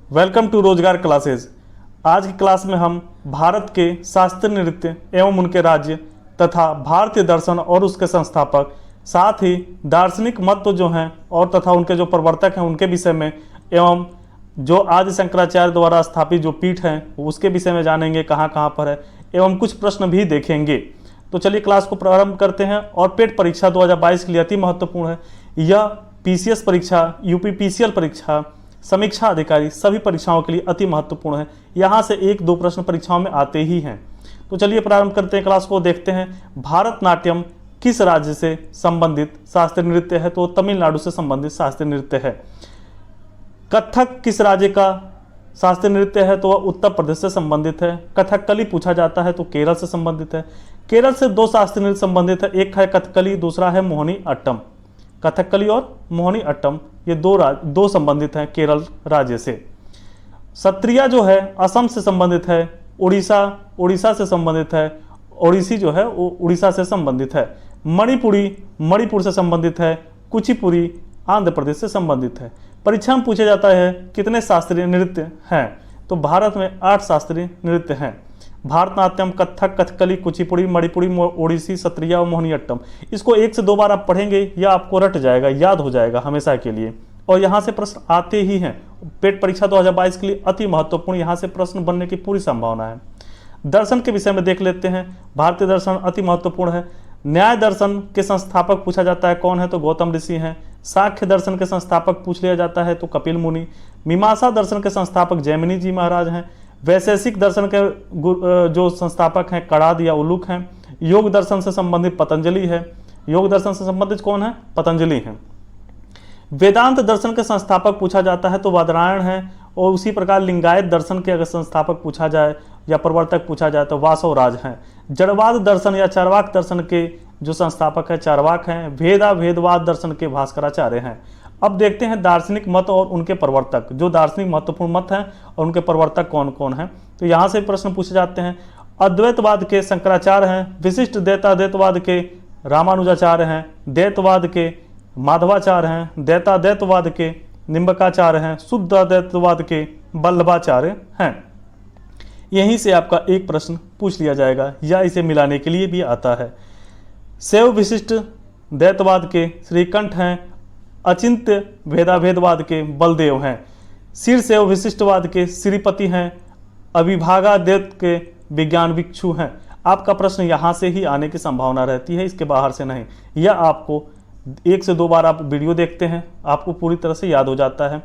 Welcome to रोजगार classes. आज की क्लास में हम भारत के शास्त्रीय नृत्य एवं उनके राज्य तथा भारतीय दर्शन और उसके संस्थापक, साथ ही दार्शनिक मत जो हैं और तथा उनके जो प्रवर्तक हैं उनके विषय में, एवं जो आदि शंकराचार्य द्वारा स्थापित जो पीठ हैं उसके विषय में जानेंगे कहाँ कहाँ पर है, एवं कुछ प्रश्न भी देखेंगे। तो चलिए क्लास को प्रारंभ करते हैं। और पेट परीक्षा 2022 के लिए अति महत्वपूर्ण है। यह पीसीएस परीक्षा, यूपीपीसीएल परीक्षा, समीक्षा अधिकारी सभी परीक्षाओं के लिए अति महत्वपूर्ण है। यहाँ से एक दो प्रश्न परीक्षाओं में आते ही हैं। तो चलिए प्रारंभ करते हैं क्लास को। देखते हैं भारतनाट्यम किस राज्य से संबंधित शास्त्रीय नृत्य है, तो तमिलनाडु से संबंधित शास्त्रीय नृत्य है। कथक किस राज्य का शास्त्रीय नृत्य है, तो वह उत्तर प्रदेश से संबंधित है। कथकली पूछा जाता है तो केरल से संबंधित है। केरल से दो शास्त्रीय नृत्य संबंधित है, एक है कथकली, दूसरा है मोहिनी अट्टम। कथकली और मोहिनी अट्टम ये दो संबंधित हैं केरल राज्य से। सत्रिया जो है असम से संबंधित है। उड़ीसा से संबंधित है। ओडिसी जो है वो उड़ीसा से संबंधित है। मणिपुरी मणिपुर से संबंधित है। कुचिपुड़ी आंध्र प्रदेश से संबंधित है। परीक्षा में पूछा जाता है कितने शास्त्रीय नृत्य हैं, तो भारत में 8 शास्त्रीय नृत्य हैं। भारतनाट्यम, कथक, कथकली, कुचिपुड़ी, मणिपुरी, ओडिसी, सत्रिया और मोहिनीअट्टम। इसको 1 से 2 बार आप पढ़ेंगे या आपको रट जाएगा, याद हो जाएगा हमेशा के लिए। और यहाँ से प्रश्न आते ही हैं। पेट परीक्षा 2022 के लिए अति महत्वपूर्ण, यहाँ से प्रश्न बनने की पूरी संभावना है। दर्शन के विषय में देख लेते हैं। भारतीय दर्शन अति महत्वपूर्ण है। न्याय दर्शन के संस्थापक पूछा जाता है कौन है, तो गौतम ऋषि हैं। सांख्य दर्शन के संस्थापक पूछ लिया जाता है तो कपिल मुनि। मीमांसा दर्शन के संस्थापक जैमिनी जी महाराज हैं। वैशेषिक दर्शन के जो संस्थापक हैं कणाद या उलूक हैं। योग दर्शन से संबंधित पतंजलि है। योग दर्शन से संबंधित कौन है, पतंजलि हैं। वेदांत दर्शन के संस्थापक पूछा जाता है तो बादरायण है। और उसी प्रकार लिंगायत दर्शन के अगर संस्थापक पूछा जाए या प्रवर्तक पूछा जाए तो वासव राज हैं। जड़वाद दर्शन या चार्वाक दर्शन के जो संस्थापक है चार्वाक हैं। भेदवाद दर्शन के भास्कराचार्य हैं। अब देखते हैं दार्शनिक मत और उनके प्रवर्तक, जो दार्शनिक महत्वपूर्ण मत हैं और उनके प्रवर्तक कौन कौन हैं। तो यहाँ से प्रश्न पूछे जाते हैं। अद्वैतवाद के शंकराचार्य हैं। विशिष्ट द्वैतवाद के रामानुजाचार्य हैं। द्वैतवाद के माधवाचार्य हैं। द्वैतवाद के निम्बकाचार्य हैं। शुद्ध अद्वैतवाद के वल्लभाचार्य हैं। यहीं से आपका एक प्रश्न पूछ लिया जाएगा या इसे मिलाने के लिए भी आता है। शैव विशिष्ट द्वैतवाद के श्रीकंठ हैं। अचिंत्य भेदाभेदवाद के बलदेव हैं। शीर शैव विशिष्टवाद के श्रीपति हैं। अविभागाद्वैत के विज्ञान भिक्षु हैं। आपका प्रश्न यहाँ से ही आने की संभावना रहती है, इसके बाहर से नहीं। या आपको 1 से 2 बार आप वीडियो देखते हैं, आपको पूरी तरह से याद हो जाता है।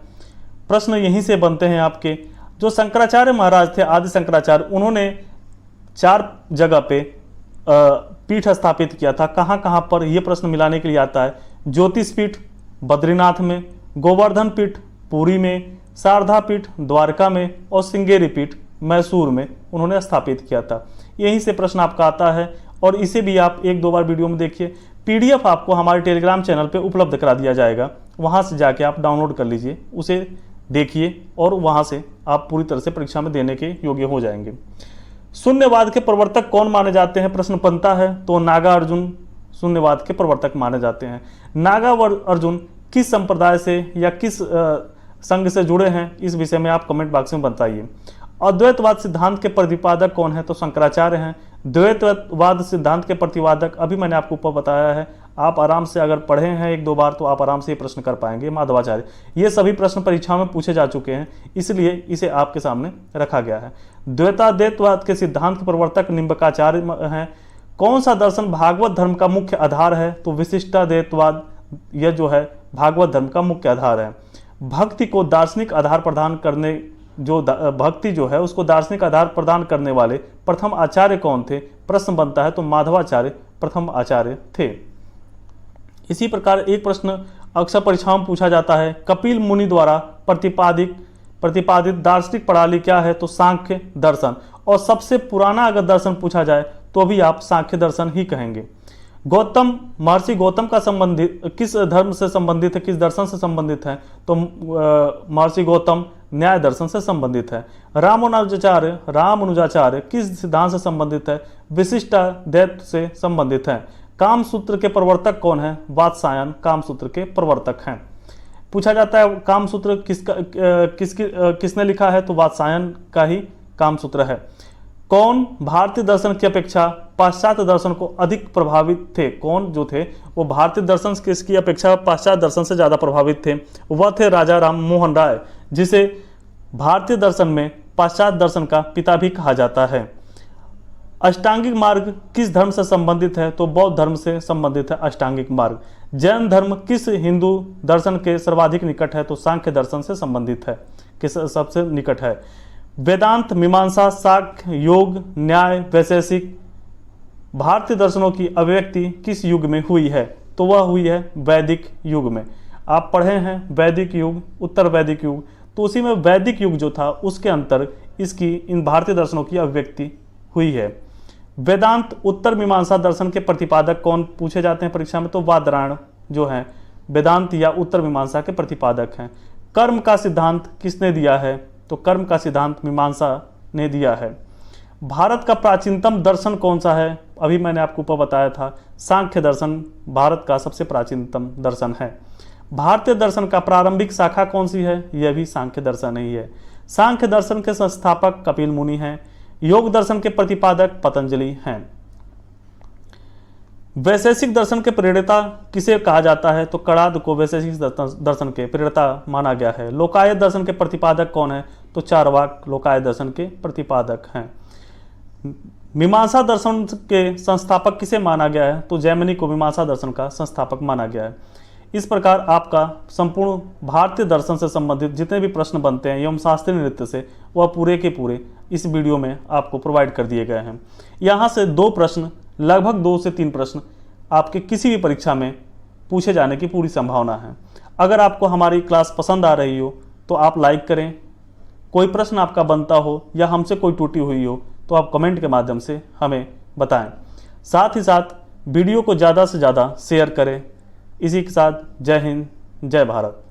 प्रश्न यहीं से बनते हैं आपके। जो शंकराचार्य महाराज थे, आदि शंकराचार्य, उन्होंने 4 जगह पे पीठ स्थापित किया था। कहाँ कहाँ पर, यह प्रश्न मिलाने के लिए आता है। ज्योतिष पीठ बद्रीनाथ में, गोवर्धन पीठ पुरी में, शारदा पीठ द्वारका में और श्रृंगेरी पीठ मैसूर में उन्होंने स्थापित किया था। यहीं से प्रश्न आपका आता है और इसे भी आप 1-2 बार वीडियो में देखिए। पीडीएफ आपको हमारे टेलीग्राम चैनल पे उपलब्ध करा दिया जाएगा, वहां से जाके आप डाउनलोड कर लीजिए, उसे देखिए और वहां से आप पूरी तरह से परीक्षा में देने के योग्य हो जाएंगे। शून्यवाद के प्रवर्तक कौन माने जाते हैं, प्रश्न बनता है तो नागा अर्जुन शून्यवाद के प्रवर्तक माने जाते हैं। नागा अर्जुन किस संप्रदाय से या किस संघ से जुड़े हैं, इस विषय में आप कमेंट बॉक्स में बताइए। अद्वैतवाद सिद्धांत के प्रतिपादक कौन है, तो शंकराचार्य हैं। द्वैतवाद सिद्धांत के प्रतिपादक अभी मैंने आपको ऊपर बताया है, आप आराम से अगर पढ़े हैं 1-2 बार तो आप आराम से ये प्रश्न कर पाएंगे, माधवाचार्य। ये सभी प्रश्न परीक्षा में पूछे जा चुके हैं, इसलिए इसे आपके सामने रखा गया है। द्वैतवाद के सिद्धांत के प्रवर्तक निम्बकाचार्य हैं। कौन सा दर्शन भागवत धर्म का मुख्य आधार है, तो विशिष्टाद्वैतवाद, यह जो है भागवत धर्म का मुख्य आधार है। भक्ति को दार्शनिक आधार प्रदान करने, जो भक्ति जो है उसको दार्शनिक आधार प्रदान करने वाले प्रथम आचार्य कौन थे, प्रश्न बनता है तो माधवाचार्य प्रथम आचार्य थे। इसी प्रकार एक प्रश्न अक्सर परीक्षाओं में पूछा जाता है। कपिल मुनि द्वारा प्रतिपादित दार्शनिक प्रणाली क्या है, तो सांख्य दर्शन। और सबसे पुराना अगर दर्शन पूछा जाए तो भी आप सांख्य दर्शन ही कहेंगे। महर्षि गौतम का संबंधित किस धर्म से संबंधित है, किस दर्शन से संबंधित है, तो महर्षि गौतम न्याय दर्शन से संबंधित है। रामानुजाचार्य किस सिद्धांत से संबंधित है, विशिष्टाद्वैत से संबंधित है। कामसूत्र के प्रवर्तक कौन है, वात्सायन कामसूत्र के प्रवर्तक हैं। पूछा जाता है कामसूत्र किसने लिखा है, तो वात्सायन का ही कामसूत्र है। कौन भारतीय दर्शन की अपेक्षा पाश्चात्य दर्शन को अधिक प्रभावित थे? कौन जो थे वो भारतीय दर्शन की अपेक्षा पाश्चात्य दर्शन से ज्यादा प्रभावित थे? वह थे राजा राम मोहन राय, जिसे भारतीय दर्शन में पाश्चात्य दर्शन का पिता भी कहा जाता है। अष्टांगिक मार्ग किस धर्म से संबंधित है? तो बौद्ध धर्म से संबंधित है अष्टांगिक मार्ग। जैन धर्म किस हिंदू दर्शन के सर्वाधिक निकट है? तो सांख्य दर्शन से संबंधित है, किस सबसे निकट है। वेदांत, मीमांसा, सांख्य, योग, न्याय, वैशेषिक भारतीय दर्शनों की अभिव्यक्ति किस युग में हुई है? तो वह हुई है वैदिक युग में। आप पढ़े हैं वैदिक युग, उत्तर वैदिक युग, तो उसी में वैदिक युग जो था उसके अंतर इसकी इन भारतीय दर्शनों की अभिव्यक्ति हुई है। वेदांत, उत्तर मीमांसा दर्शन के प्रतिपादक कौन पूछे जाते हैं परीक्षा में? तो बादरायण जो है वेदांत या उत्तर मीमांसा के प्रतिपादक हैं। कर्म का सिद्धांत किसने दिया है? तो कर्म का सिद्धांत मीमांसा ने दिया है। भारत का प्राचीनतम दर्शन कौन सा है? अभी मैंने आपको ऊपर बताया था, सांख्य दर्शन भारत का सबसे प्राचीनतम दर्शन है। भारतीय दर्शन का प्रारंभिक शाखा कौन सी है? यह भी सांख्य दर्शन ही है। सांख्य दर्शन के संस्थापक कपिल मुनि हैं। योग दर्शन के प्रतिपादक पतंजलि हैं। वैशेषिक दर्शन के प्रेरणा किसे कहा जाता है? तो कणाद को वैशेषिक दर्शन के प्रेरणा माना गया है। लोकायत दर्शन के प्रतिपादक कौन है? तो चारवाक लोकायत दर्शन के प्रतिपादक हैं। मीमांसा दर्शन के संस्थापक किसे माना गया है? तो जैमिनी को मीमांसा दर्शन का संस्थापक माना गया है। इस प्रकार आपका संपूर्ण भारतीय दर्शन से संबंधित जितने भी प्रश्न बनते हैं एवं शास्त्रीय नृत्य से, वह पूरे के पूरे इस वीडियो में आपको प्रोवाइड कर दिए गए हैं। यहाँ से 2 प्रश्न, लगभग 2 से 3 प्रश्न आपके किसी भी परीक्षा में पूछे जाने की पूरी संभावना है। अगर आपको हमारी क्लास पसंद आ रही हो तो आप लाइक करें। कोई प्रश्न आपका बनता हो या हमसे कोई त्रुटि हुई हो तो आप कमेंट के माध्यम से हमें बताएं। साथ ही साथ वीडियो को ज़्यादा से ज़्यादा शेयर करें। इसी के साथ जय हिंद, जय भारत।